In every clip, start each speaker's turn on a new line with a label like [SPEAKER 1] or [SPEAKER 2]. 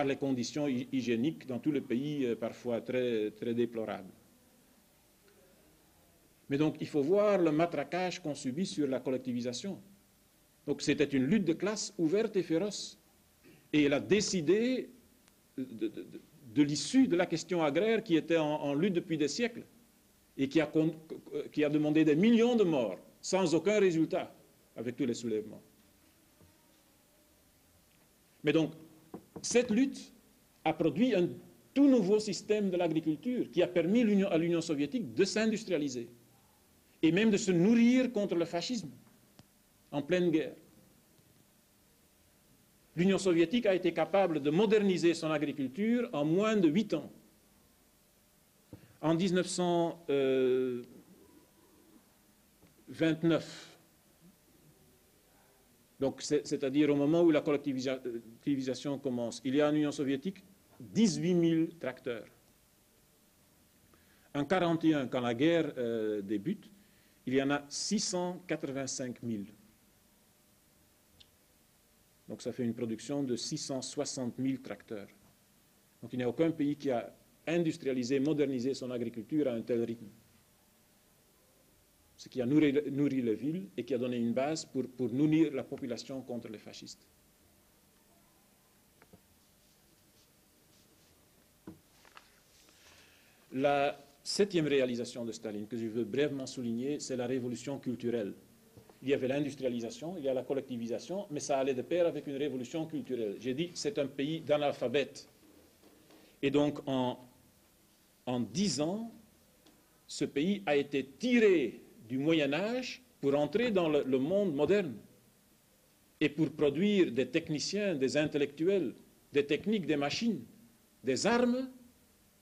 [SPEAKER 1] les conditions hygiéniques dans tout le pays, parfois très, très déplorables. Mais donc, il faut voir le matraquage qu'on subit sur la collectivisation. Donc, c'était une lutte de classe ouverte et féroce. Et elle a décidé de l'issue de la question agraire qui était en lutte depuis des siècles et qui a demandé des millions de morts sans aucun résultat avec tous les soulèvements. Mais donc, cette lutte a produit un tout nouveau système de l'agriculture qui a permis à l'Union soviétique de s'industrialiser et même de se nourrir contre le fascisme en pleine guerre. L'Union soviétique a été capable de moderniser son agriculture en moins de 8 ans. En 1929, donc c'est-à-dire au moment où la collectivisation commence, il y a en Union soviétique 18 000 tracteurs. En 1941, quand la guerre débute, il y en a 685 000. Donc ça fait une production de 660 000 tracteurs. Donc il n'y a aucun pays qui a industrialisé, modernisé son agriculture à un tel rythme. Ce qui a nourri les villes et qui a donné une base pour nourrir la population contre les fascistes. La 7e réalisation de Staline, que je veux brièvement souligner, c'est la révolution culturelle. Il y avait l'industrialisation, il y a la collectivisation, mais ça allait de pair avec une révolution culturelle. J'ai dit, c'est un pays d'analphabètes. Et donc, en 10 ans, ce pays a été tiré du Moyen-Âge pour entrer dans le monde moderne et pour produire des techniciens, des intellectuels, des techniques, des machines, des armes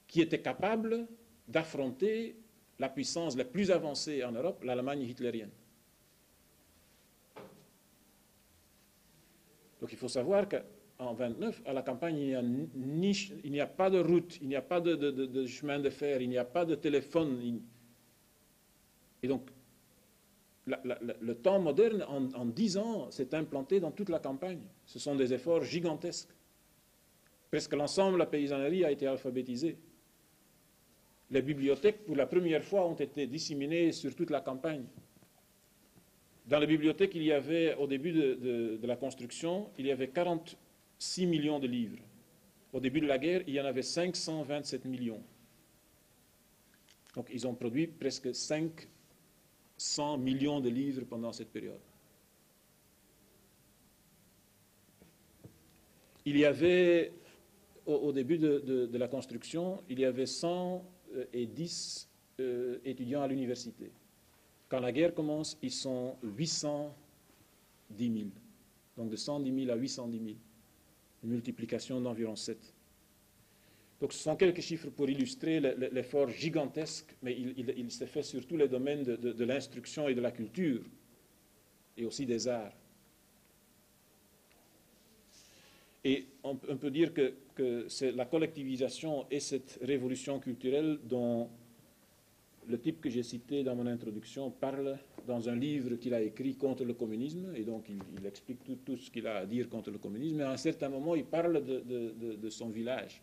[SPEAKER 1] qui étaient capables d'affronter la puissance la plus avancée en Europe, l'Allemagne hitlérienne. Donc il faut savoir qu'en 1929, à la campagne, il n'y a pas de route, il n'y a pas de chemin de fer, il n'y a pas de téléphone. Et donc, le temps moderne, en 10 ans, s'est implanté dans toute la campagne. Ce sont des efforts gigantesques. Presque l'ensemble de la paysannerie a été alphabétisée. Les bibliothèques, pour la première fois, ont été disséminées sur toute la campagne. Dans les bibliothèques, il y avait, au début de la construction, il y avait 46 millions de livres. Au début de la guerre, il y en avait 527 millions. Donc, ils ont produit presque 500 millions de livres pendant cette période. Il y avait, au début de la construction, il y avait 110 étudiants à l'université. Quand la guerre commence, ils sont 810 000. Donc de 110 000 à 810 000. Une multiplication d'environ 7. Donc ce sont quelques chiffres pour illustrer l'effort gigantesque, mais il s'est fait sur tous les domaines de l'instruction et de la culture, et aussi des arts. Et on peut dire que c'est la collectivisation et cette révolution culturelle dont le type que j'ai cité dans mon introduction parle dans un livre qu'il a écrit contre le communisme, et donc il explique tout ce qu'il a à dire contre le communisme, mais à un certain moment, il parle de son village.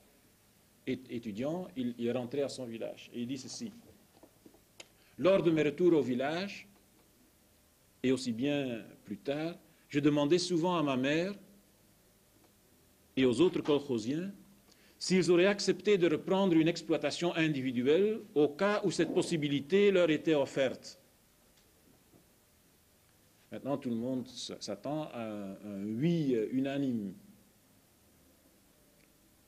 [SPEAKER 1] Étudiant, il est rentré à son village, et il dit ceci. Lors de mes retours au village, et aussi bien plus tard, je demandais souvent à ma mère et aux autres kolkhosiens s'ils auraient accepté de reprendre une exploitation individuelle au cas où cette possibilité leur était offerte. Maintenant, tout le monde s'attend à un oui unanime,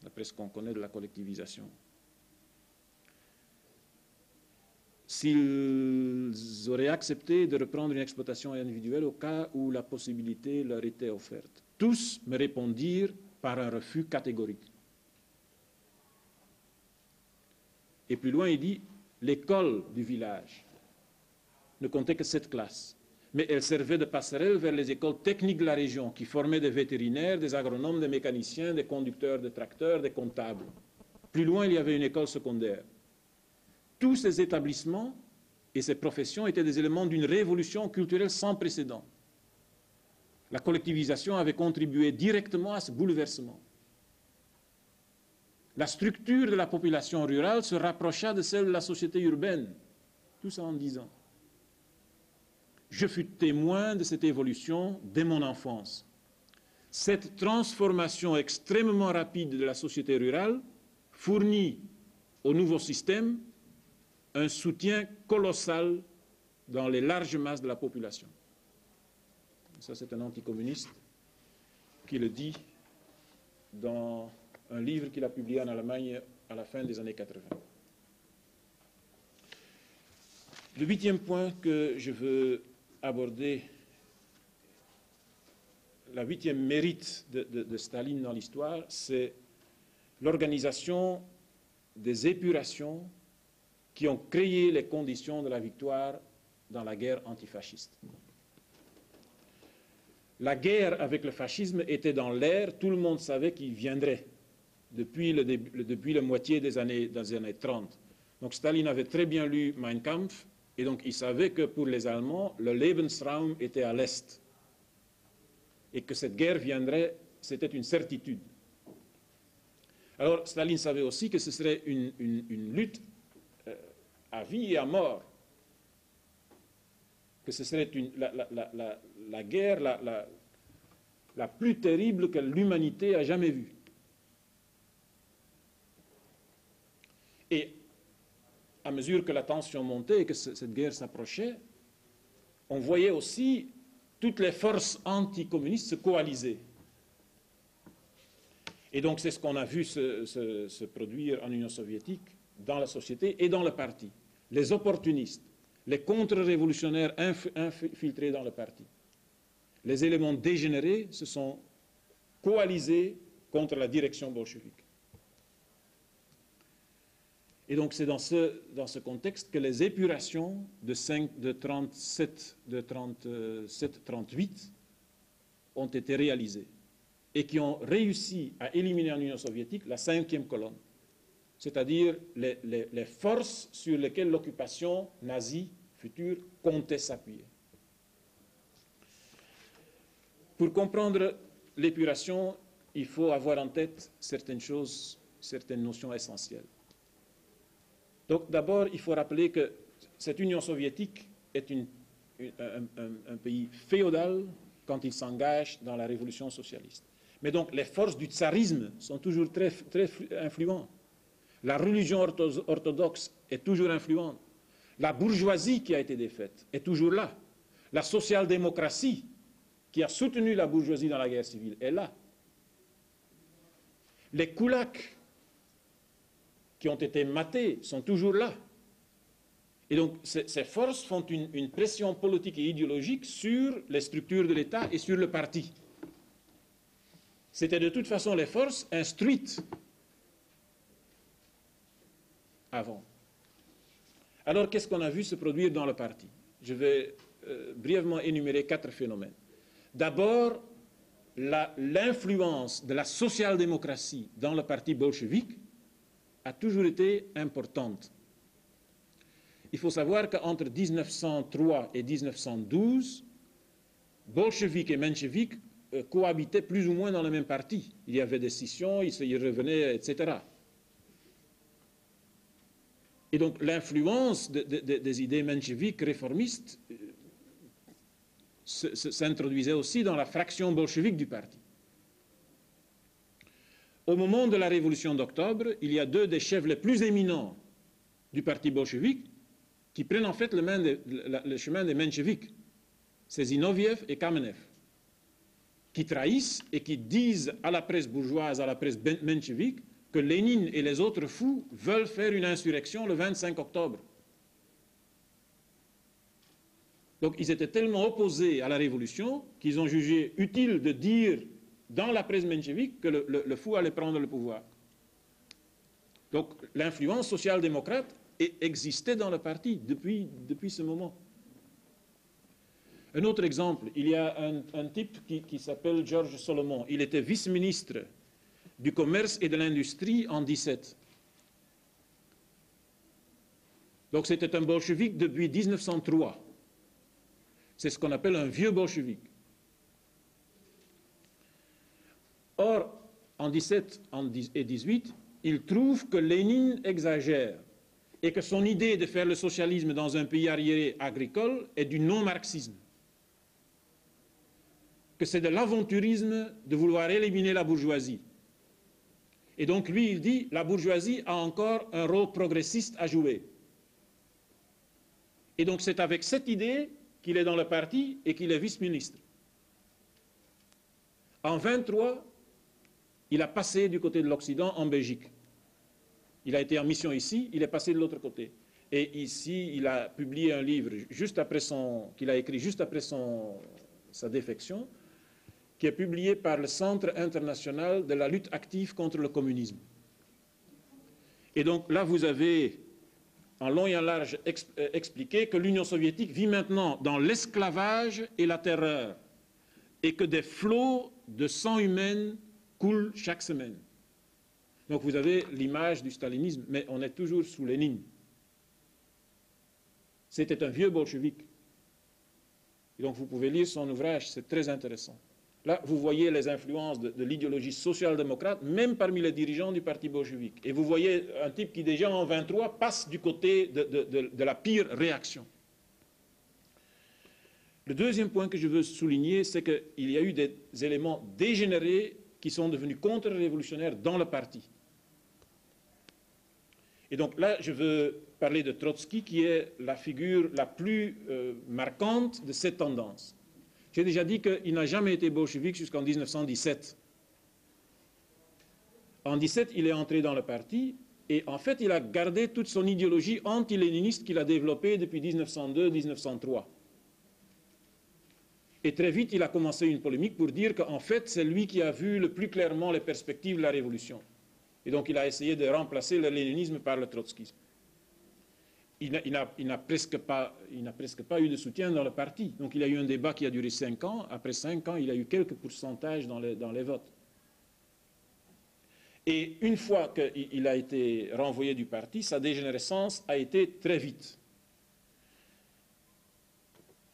[SPEAKER 1] d'après ce qu'on connaît de la collectivisation. S'ils auraient accepté de reprendre une exploitation individuelle au cas où la possibilité leur était offerte. Tous me répondirent par un refus catégorique. Et plus loin, il dit, l'école du village ne comptait que 7 classes, mais elle servait de passerelle vers les écoles techniques de la région, qui formaient des vétérinaires, des agronomes, des mécaniciens, des conducteurs de tracteurs, des comptables. Plus loin, il y avait une école secondaire. Tous ces établissements et ces professions étaient des éléments d'une révolution culturelle sans précédent. La collectivisation avait contribué directement à ce bouleversement. La structure de la population rurale se rapprocha de celle de la société urbaine, tout ça en 10 ans. Je fus témoin de cette évolution dès mon enfance. Cette transformation extrêmement rapide de la société rurale fournit au nouveau système un soutien colossal dans les larges masses de la population. Ça, c'est un anticommuniste qui le dit dans un livre qu'il a publié en Allemagne à la fin des années 80. Le 8e point que je veux aborder, la 8e mérite de Staline dans l'histoire, c'est l'organisation des épurations qui ont créé les conditions de la victoire dans la guerre antifasciste. La guerre avec le fascisme était dans l'air, tout le monde savait qu'il viendrait depuis la moitié des années 30. Donc Staline avait très bien lu Mein Kampf, et donc il savait que pour les Allemands, le Lebensraum était à l'Est. Et que cette guerre viendrait, c'était une certitude. Alors Staline savait aussi que ce serait une lutte à vie et à mort. Que ce serait la guerre la plus terrible que l'humanité a jamais vue. Et à mesure que la tension montait et que cette guerre s'approchait, on voyait aussi toutes les forces anticommunistes se coaliser. Et donc c'est ce qu'on a vu se produire en Union soviétique, dans la société et dans le parti. Les opportunistes, les contre-révolutionnaires infiltrés dans le parti, les éléments dégénérés se sont coalisés contre la direction bolchevique. Et donc c'est dans ce contexte que les épurations de 37-38 ont été réalisées et qui ont réussi à éliminer en Union soviétique la 5e colonne, c'est-à-dire les forces sur lesquelles l'occupation nazie future comptait s'appuyer. Pour comprendre l'épuration, il faut avoir en tête certaines choses, certaines notions essentielles. Donc d'abord, il faut rappeler que cette Union soviétique est un pays féodal quand il s'engage dans la révolution socialiste. Mais donc les forces du tsarisme sont toujours très, très influentes. La religion orthodoxe est toujours influente. La bourgeoisie qui a été défaite est toujours là. La social-démocratie qui a soutenu la bourgeoisie dans la guerre civile est là. Les koulaks qui ont été matés sont toujours là. Et donc ces forces font une pression politique et idéologique sur les structures de l'État et sur le parti. C'était de toute façon les forces instruites avant. Alors qu'est-ce qu'on a vu se produire dans le parti? Je vais brièvement énumérer 4 phénomènes. D'abord, l'influence de la social-démocratie dans le parti bolchevique a toujours été importante. Il faut savoir qu'entre 1903 et 1912, bolcheviques et mencheviques cohabitaient plus ou moins dans le même parti. Il y avait des scissions, ils y revenaient, etc. Et donc l'influence des idées mencheviques réformistes s'introduisait aussi dans la fraction bolchevique du parti. Au moment de la révolution d'octobre, il y a 2 des chefs les plus éminents du parti bolchevique qui prennent en fait le chemin des mencheviks. C'est Zinoviev et Kamenev, qui trahissent et qui disent à la presse bourgeoise, à la presse menchevique, que Lénine et les autres fous veulent faire une insurrection le 25 octobre. Donc ils étaient tellement opposés à la révolution qu'ils ont jugé utile de dire dans la presse menchevique que le fou allait prendre le pouvoir. Donc l'influence social-démocrate existait dans le parti depuis ce moment. Un autre exemple, il y a un type qui s'appelle Georges Solomon. Il était vice-ministre du commerce et de l'industrie en 17. Donc c'était un bolchevique depuis 1903. C'est ce qu'on appelle un vieux bolchevique. Or, en 17 et 18, il trouve que Lénine exagère et que son idée de faire le socialisme dans un pays arriéré agricole est du non-marxisme, que c'est de l'aventurisme de vouloir éliminer la bourgeoisie. Et donc lui, il dit, la bourgeoisie a encore un rôle progressiste à jouer. Et donc c'est avec cette idée qu'il est dans le parti et qu'il est vice-ministre. En 1923, il a passé du côté de l'Occident en Belgique. Il a été en mission ici, il est passé de l'autre côté. Et ici, il a publié un livre qu'il a écrit juste après sa défection, qui est publié par le Centre international de la lutte active contre le communisme. Et donc là, vous avez, en long et en large, expliqué que l'Union soviétique vit maintenant dans l'esclavage et la terreur, et que des flots de sang humain coulent chaque semaine. Donc vous avez l'image du stalinisme, mais on est toujours sous Lénine. C'était un vieux bolchevique. Et donc vous pouvez lire son ouvrage, c'est très intéressant. Là, vous voyez les influences de l'idéologie social-démocrate, même parmi les dirigeants du parti bolchevique. Et vous voyez un type qui, déjà en 1923, passe du côté de la pire réaction. Le deuxième point que je veux souligner, c'est qu'il y a eu des éléments dégénérés qui sont devenus contre-révolutionnaires dans le parti. Et donc là, je veux parler de Trotsky, qui est la figure la plus marquante de cette tendance. J'ai déjà dit qu'il n'a jamais été bolchevique jusqu'en 1917. En 1917, il est entré dans le parti et en fait, il a gardé toute son idéologie anti-léniniste qu'il a développée depuis 1902-1903. Et très vite, il a commencé une polémique pour dire qu'en fait, c'est lui qui a vu le plus clairement les perspectives de la révolution. Et donc, il a essayé de remplacer le léninisme par le trotskisme. Il n'a presque pas eu de soutien dans le parti. Donc il y a eu un débat qui a duré 5 ans. Après 5 ans, il a eu quelques pourcentages dans les votes. Et une fois qu'il a été renvoyé du parti, sa dégénérescence a été très vite.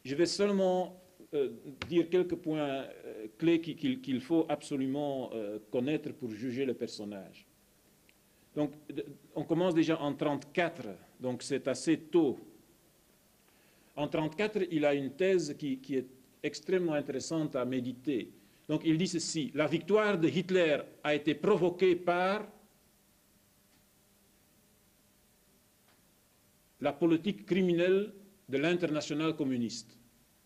[SPEAKER 1] Je vais seulement dire quelques points clés qu'il faut absolument connaître pour juger le personnage. Donc, on commence déjà en 1934, donc c'est assez tôt. En 1934, il a une thèse qui est extrêmement intéressante à méditer. Donc, il dit ceci: la victoire de Hitler a été provoquée par la politique criminelle de l'internationale communiste.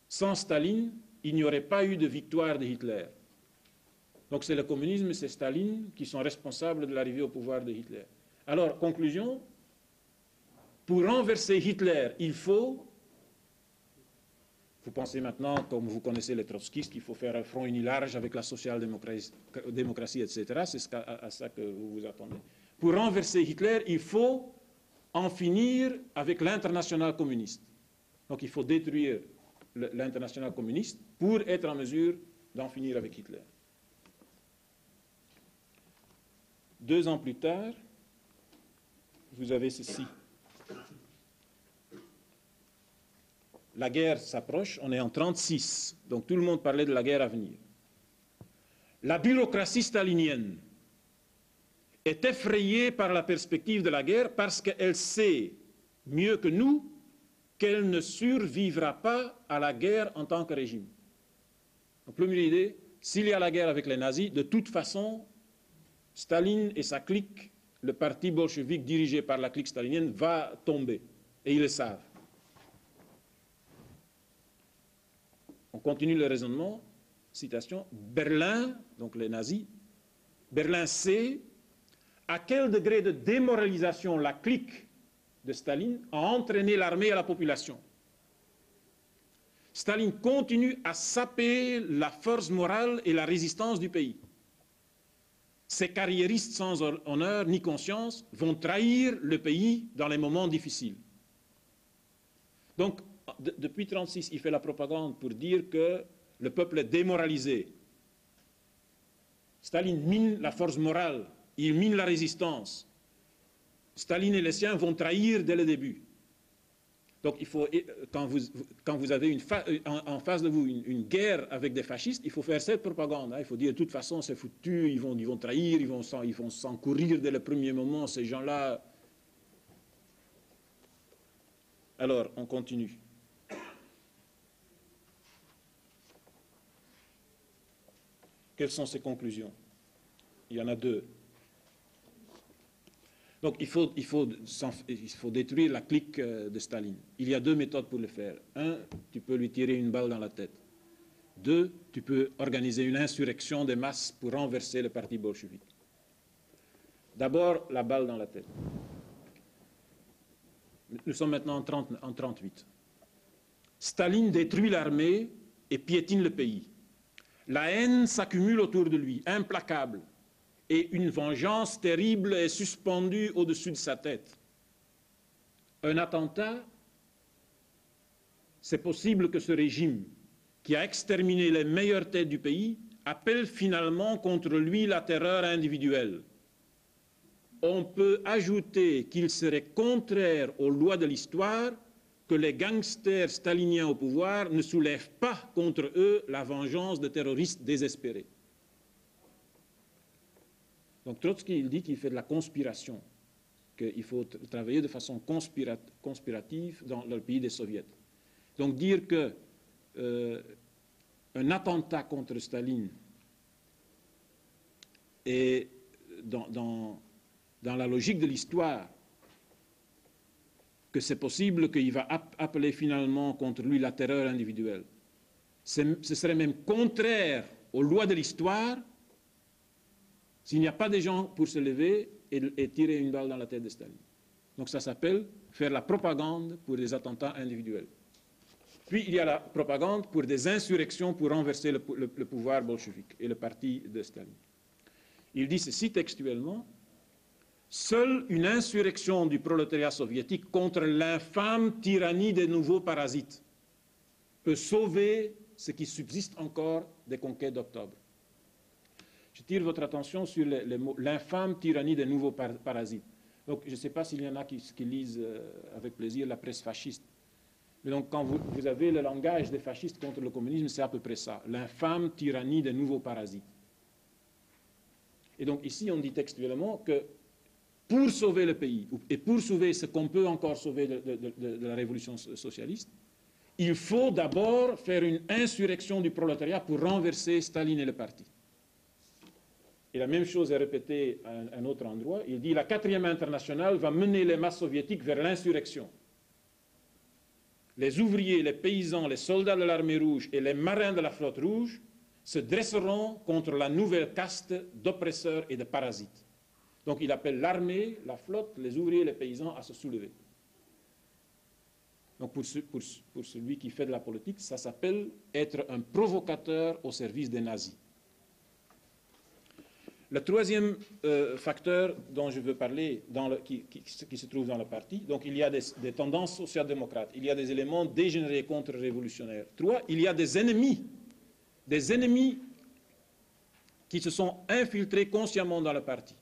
[SPEAKER 1] Sans Staline, il n'y aurait pas eu de victoire de Hitler. Donc c'est le communisme et c'est Staline qui sont responsables de l'arrivée au pouvoir de Hitler. Alors, conclusion, pour renverser Hitler, il faut, vous pensez maintenant, comme vous connaissez les trotskistes, qu'il faut faire un front uni large avec la social-démocratie, etc. C'est à ça que vous vous attendez. Pour renverser Hitler, il faut en finir avec l'internationale communiste. Donc il faut détruire l'internationale communiste pour être en mesure d'en finir avec Hitler. 2 ans plus tard, vous avez ceci. La guerre s'approche, on est en 1936, donc tout le monde parlait de la guerre à venir. La bureaucratie stalinienne est effrayée par la perspective de la guerre parce qu'elle sait mieux que nous qu'elle ne survivra pas à la guerre en tant que régime. Donc, première idée, s'il y a la guerre avec les nazis, de toute façon, Staline et sa clique, le parti bolchevique dirigé par la clique stalinienne, va tomber. Et ils le savent. On continue le raisonnement. Citation. Berlin, donc les nazis, Berlin sait à quel degré de démoralisation la clique de Staline a entraîné l'armée et la population. Staline continue à saper la force morale et la résistance du pays. Ces carriéristes sans honneur ni conscience vont trahir le pays dans les moments difficiles. Donc, depuis 1936, il fait la propagande pour dire que le peuple est démoralisé. Staline mine la force morale, il mine la résistance. Staline et les siens vont trahir dès le début. Donc, il faut, quand vous avez en face de vous une guerre avec des fascistes, il faut faire cette propagande. Hein. Il faut dire, de toute façon, c'est foutu, ils vont trahir, ils vont s'encourir dès le premier moment, ces gens-là. Alors, on continue. Quelles sont ces conclusions? Il y en a deux. Donc, il faut détruire la clique de Staline. Il y a deux méthodes pour le faire. Un, tu peux lui tirer une balle dans la tête. Deux, tu peux organiser une insurrection des masses pour renverser le parti bolchevique. D'abord, la balle dans la tête. Nous sommes maintenant en 1938. Staline détruit l'armée et piétine le pays. La haine s'accumule autour de lui, implacable. Et une vengeance terrible est suspendue au-dessus de sa tête. Un attentat, c'est possible que ce régime, qui a exterminé les meilleures têtes du pays, appelle finalement contre lui la terreur individuelle. On peut ajouter qu'il serait contraire aux lois de l'histoire que les gangsters staliniens au pouvoir ne soulèvent pas contre eux la vengeance de terroristes désespérés. Donc Trotsky, il dit qu'il fait de la conspiration, qu'il faut travailler de façon conspirative dans le pays des soviets. Donc dire que un attentat contre Staline est dans la logique de l'histoire, que c'est possible qu'il va appeler finalement contre lui la terreur individuelle. Ce serait même contraire aux lois de l'histoire s'il n'y a pas des gens pour se lever et tirer une balle dans la tête de Staline. Donc ça s'appelle faire la propagande pour des attentats individuels. Puis il y a la propagande pour des insurrections pour renverser le pouvoir bolchevique et le parti de Staline. Il dit ceci textuellement: seule une insurrection du prolétariat soviétique contre l'infâme tyrannie des nouveaux parasites peut sauver ce qui subsiste encore des conquêtes d'octobre. Je tire votre attention sur l'infâme tyrannie des nouveaux parasites. Donc, je ne sais pas s'il y en a qui lisent avec plaisir la presse fasciste. Mais donc, quand vous avez le langage des fascistes contre le communisme, c'est à peu près ça. L'infâme tyrannie des nouveaux parasites. Et donc, ici, on dit textuellement que pour sauver le pays, et pour sauver ce qu'on peut encore sauver de la révolution socialiste, il faut d'abord faire une insurrection du prolétariat pour renverser Staline et le parti. Et la même chose est répétée à un autre endroit. Il dit: la 4e internationale va mener les masses soviétiques vers l'insurrection. Les ouvriers, les paysans, les soldats de l'armée rouge et les marins de la flotte rouge se dresseront contre la nouvelle caste d'oppresseurs et de parasites. Donc il appelle l'armée, la flotte, les ouvriers, les paysans à se soulever. Donc pour celui qui fait de la politique, ça s'appelle être un provocateur au service des nazis. Le troisième facteur dont je veux parler, qui se trouve dans le parti, donc il y a des tendances social-démocrates, il y a des éléments dégénérés contre-révolutionnaires. 3, il y a des ennemis qui se sont infiltrés consciemment dans le parti.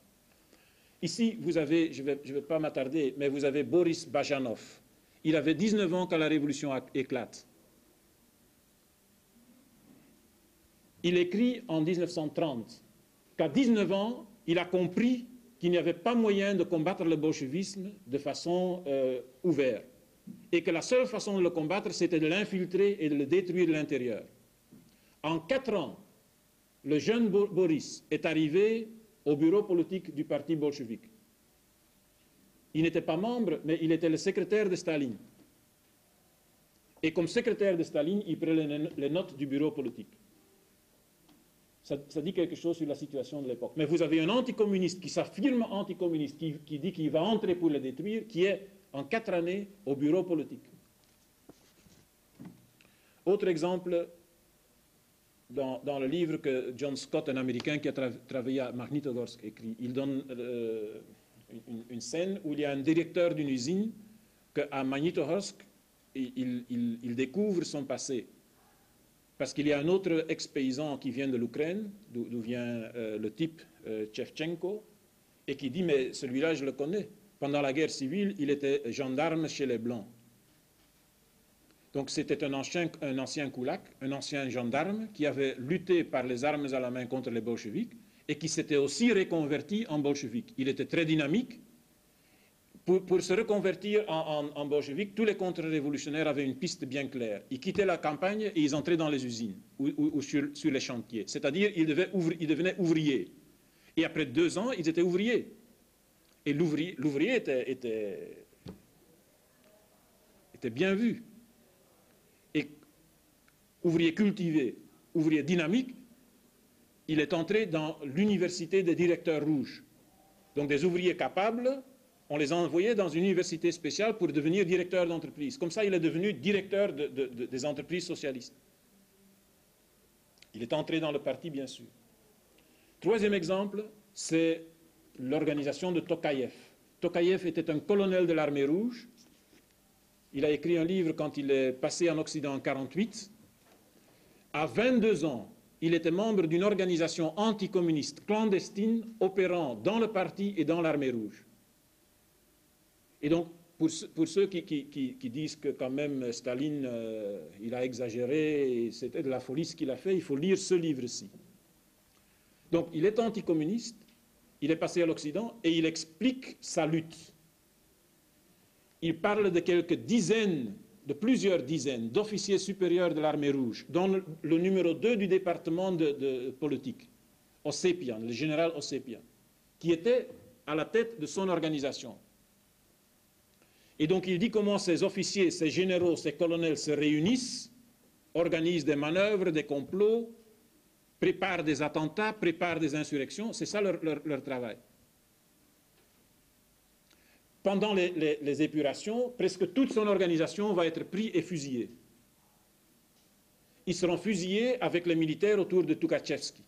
[SPEAKER 1] Ici, vous avez, je ne vais pas m'attarder, mais vous avez Boris Bajanov. Il avait 19 ans quand la révolution éclate. Il écrit en 1930 qu'à 19 ans, il a compris qu'il n'y avait pas moyen de combattre le bolchevisme de façon ouverte. Et que la seule façon de le combattre, c'était de l'infiltrer et de le détruire de l'intérieur. En 4 ans, le jeune Boris est arrivé au bureau politique du parti bolchevique. Il n'était pas membre, mais il était le secrétaire de Staline. Et comme secrétaire de Staline, il prenait les notes du bureau politique. Ça dit quelque chose sur la situation de l'époque. Mais vous avez un anticommuniste qui s'affirme anticommuniste, qui dit qu'il va entrer pour le détruire, qui est en 4 années au bureau politique. Autre exemple, dans le livre que John Scott, un Américain qui a travaillé à Magnitogorsk, écrit, il donne une scène où il y a un directeur d'une usine qu'à Magnitogorsk, il découvre son passé. Parce qu'il y a un autre ex-paysan qui vient de l'Ukraine, d'où vient le type Tchevchenko, et qui dit: mais celui-là, je le connais. Pendant la guerre civile, il était gendarme chez les Blancs. Donc c'était un ancien koulak, un ancien gendarme qui avait lutté par les armes à la main contre les bolcheviks et qui s'était aussi reconverti en bolchevique. Il était très dynamique. Pour se reconvertir en bolchevique, tous les contre-révolutionnaires avaient une piste bien claire. Ils quittaient la campagne et ils entraient dans les usines ou sur les chantiers. C'est-à-dire ils devenaient ouvriers. Et après 2 ans, ils étaient ouvriers. Et l'ouvrier était bien vu. Et ouvrier cultivé, ouvrier dynamique, il est entré dans l'université des directeurs rouges. Donc des ouvriers capables, on les a envoyés dans une université spéciale pour devenir directeur d'entreprise. Comme ça, il est devenu directeur des entreprises socialistes. Il est entré dans le parti, bien sûr. 3e exemple, c'est l'organisation de Tokayev. Tokayev était un colonel de l'armée rouge. Il a écrit un livre quand il est passé en Occident en 1948. À 22 ans, il était membre d'une organisation anticommuniste clandestine opérant dans le parti et dans l'armée rouge. Et donc, pour ceux qui disent que quand même Staline, il a exagéré et c'était de la folie ce qu'il a fait, il faut lire ce livre-ci. Donc, il est anticommuniste, il est passé à l'Occident et il explique sa lutte. Il parle de de plusieurs dizaines d'officiers supérieurs de l'armée rouge, dont le numéro 2 du département de politique, Ossepian, le général Ossepian, qui était à la tête de son organisation. Et donc il dit comment ces officiers, ces généraux, ces colonels se réunissent, organisent des manœuvres, des complots, préparent des attentats, préparent des insurrections. C'est ça leur travail. Pendant les épurations, presque toute son organisation va être prise et fusillée. Ils seront fusillés avec les militaires autour de Tukhachevsky.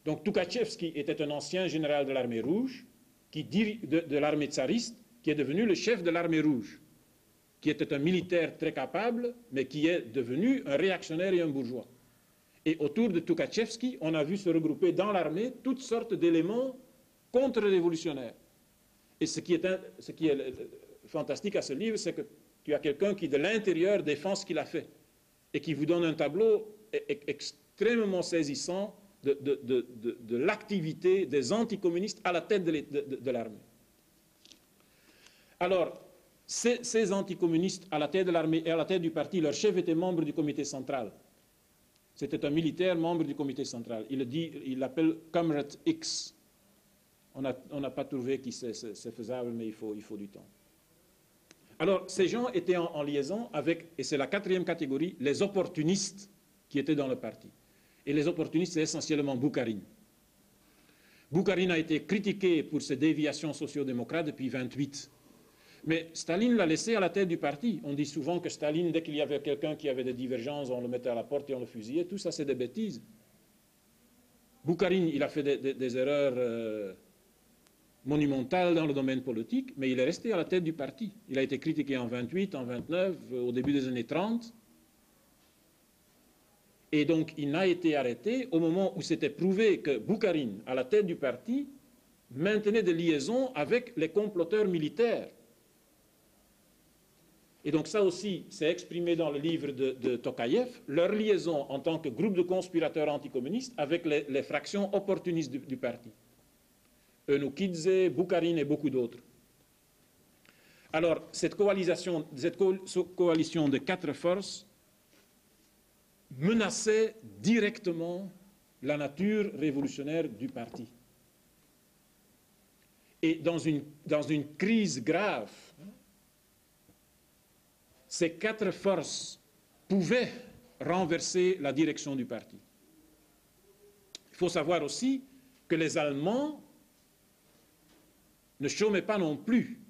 [SPEAKER 1] Donc Tukhachevsky était un ancien général de l'armée rouge, de l'armée tsariste, qui est devenu le chef de l'armée rouge, qui était un militaire très capable, mais qui est devenu un réactionnaire et un bourgeois. Et autour de Tukhachevsky, on a vu se regrouper dans l'armée toutes sortes d'éléments contre-révolutionnaires. Et ce qui est fantastique à ce livre, c'est que tu as quelqu'un qui, de l'intérieur, défend ce qu'il a fait et qui vous donne un tableau extrêmement saisissant de l'activité des anticommunistes à la tête de l'armée. Alors, ces anticommunistes à la tête de l'armée et à la tête du parti, leur chef était membre du comité central. C'était un militaire membre du comité central. Il l'appelle Comrade X. On n'a pas trouvé qui c'est faisable, mais il faut du temps. Alors, ces gens étaient en liaison avec, et c'est la 4e catégorie, les opportunistes qui étaient dans le parti. Et les opportunistes, c'est essentiellement Boukharine. Boukharine a été critiqué pour ses déviations sociodémocrates depuis 1928. Mais Staline l'a laissé à la tête du parti. On dit souvent que Staline, dès qu'il y avait quelqu'un qui avait des divergences, on le mettait à la porte et on le fusillait. Tout ça, c'est des bêtises. Boukharine, il a fait des erreurs monumentales dans le domaine politique, mais il est resté à la tête du parti. Il a été critiqué en 28, en 29, au début des années 30. Et donc, il n'a été arrêté au moment où c'était prouvé que Boukharine, à la tête du parti, maintenait des liaisons avec les comploteurs militaires. Et donc ça aussi, c'est exprimé dans le livre de Tokayev, leur liaison en tant que groupe de conspirateurs anticommunistes avec les fractions opportunistes du parti. Eunoukidze, Boukharine et beaucoup d'autres. Alors, cette coalition de 4 forces menaçait directement la nature révolutionnaire du parti. Et dans une crise grave, ces 4 forces pouvaient renverser la direction du parti. Il faut savoir aussi que les Allemands ne chômaient pas non plus.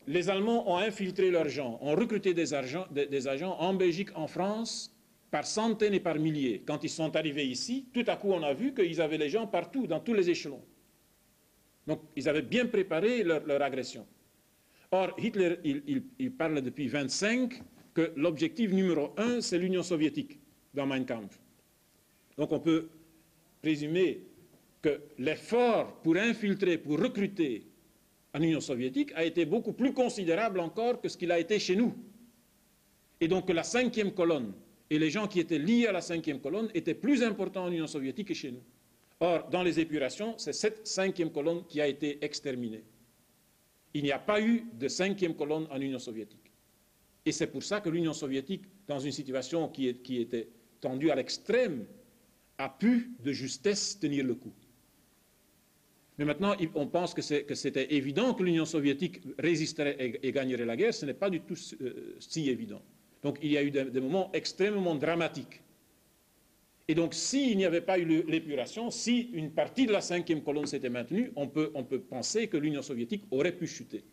[SPEAKER 1] Les Allemands ont infiltré leurs gens, ont recruté des agents en Belgique, en France, par centaines et par milliers. Quand ils sont arrivés ici, tout à coup on a vu qu'ils avaient les gens partout, dans tous les échelons. Donc ils avaient bien préparé leur agression. Or, Hitler, il parle depuis 1925 que l'objectif numéro 1, c'est l'Union soviétique dans Mein Kampf. Donc on peut présumer que l'effort pour infiltrer, pour recruter en Union soviétique a été beaucoup plus considérable encore que ce qu'il a été chez nous. Et donc que la cinquième colonne et les gens qui étaient liés à la cinquième colonne étaient plus importants en Union soviétique que chez nous. Or, dans les épurations, c'est cette cinquième colonne qui a été exterminée. Il n'y a pas eu de cinquième colonne en Union soviétique. Et c'est pour ça que l'Union soviétique, dans une situation qui était tendue à l'extrême, a pu de justesse tenir le coup. Mais maintenant, on pense que c'était évident que l'Union soviétique résisterait et gagnerait la guerre. Ce n'est pas du tout si évident. Donc il y a eu des moments extrêmement dramatiques. Et donc s'il n'y avait pas eu l'épuration, si une partie de la cinquième colonne s'était maintenue, on peut penser que l'Union soviétique aurait pu chuter.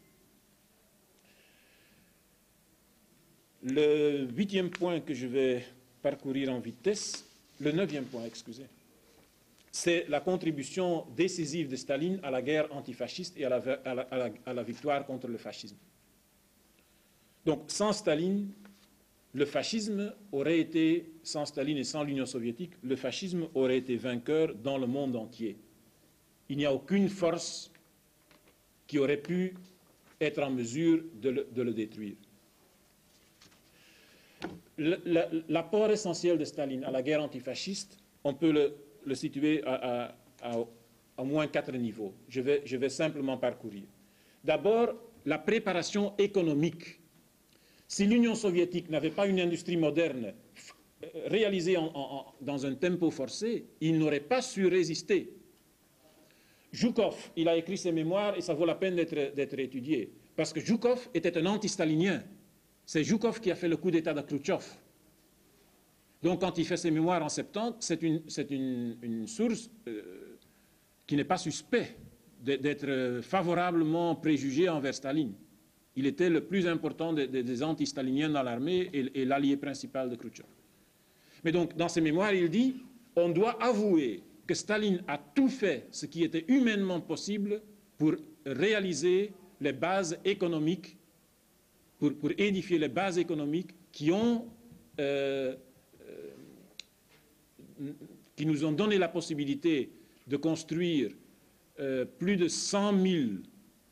[SPEAKER 1] Le 8e point que je vais parcourir en vitesse, le 9e point, excusez, c'est la contribution décisive de Staline à la guerre antifasciste et à la victoire contre le fascisme. Donc sans Staline, le fascisme aurait été, sans Staline et sans l'Union soviétique, le fascisme aurait été vainqueur dans le monde entier. Il n'y a aucune force qui aurait pu être en mesure de le détruire. L'apport essentiel de Staline à la guerre antifasciste, on peut le situer à au moins 4 niveaux. Je vais simplement parcourir. D'abord, la préparation économique. Si l'Union soviétique n'avait pas une industrie moderne réalisée dans un tempo forcé, il n'aurait pas su résister. Zhukov, il a écrit ses mémoires et ça vaut la peine d'être étudié. Parce que Zhukov était un anti-stalinien. C'est Zhukov qui a fait le coup d'État de Khrouchtchev. Donc quand il fait ses mémoires en 70, c'est une source qui n'est pas suspect d'être favorablement préjugée envers Staline. Il était le plus important des anti-staliniens dans l'armée et l'allié principal de Khrouchtchev. Mais donc, dans ses mémoires, il dit « On doit avouer que Staline a tout fait ce qui était humainement possible pour réaliser les bases économiques, pour édifier les bases économiques qui nous ont donné la possibilité de construire plus de 100 000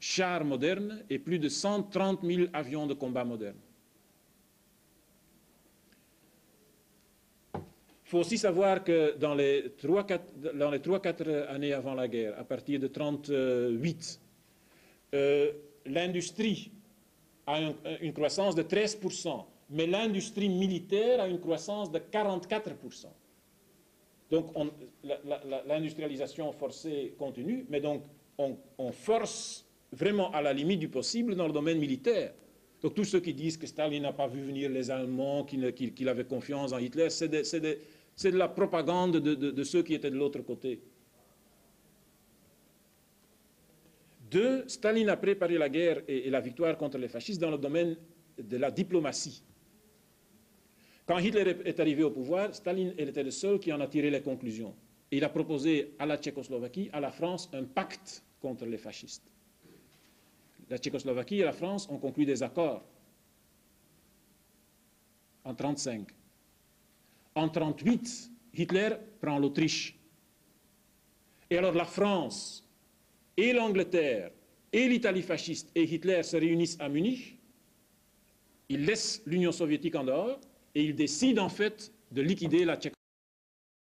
[SPEAKER 1] chars modernes et plus de 130 000 avions de combat modernes. » Il faut aussi savoir que dans les 3-4 années avant la guerre, à partir de 1938, l'industrie a une croissance de 13%, mais l'industrie militaire a une croissance de 44%. Donc l'industrialisation forcée continue, mais donc on force vraiment à la limite du possible dans le domaine militaire. Donc tous ceux qui disent que Staline n'a pas vu venir les Allemands, qu'il avait confiance en Hitler, c'est de la propagande de ceux qui étaient de l'autre côté. 2, Staline a préparé la guerre et la victoire contre les fascistes dans le domaine de la diplomatie. Quand Hitler est arrivé au pouvoir, Staline était le seul qui en a tiré les conclusions. Et il a proposé à la Tchécoslovaquie, à la France, un pacte contre les fascistes. La Tchécoslovaquie et la France ont conclu des accords en 1935. En 1938, Hitler prend l'Autriche. Et alors la France et l'Angleterre et l'Italie fasciste et Hitler se réunissent à Munich. Ils laissent l'Union soviétique en dehors et ils décident en fait de liquider la Tchécoslovaquie.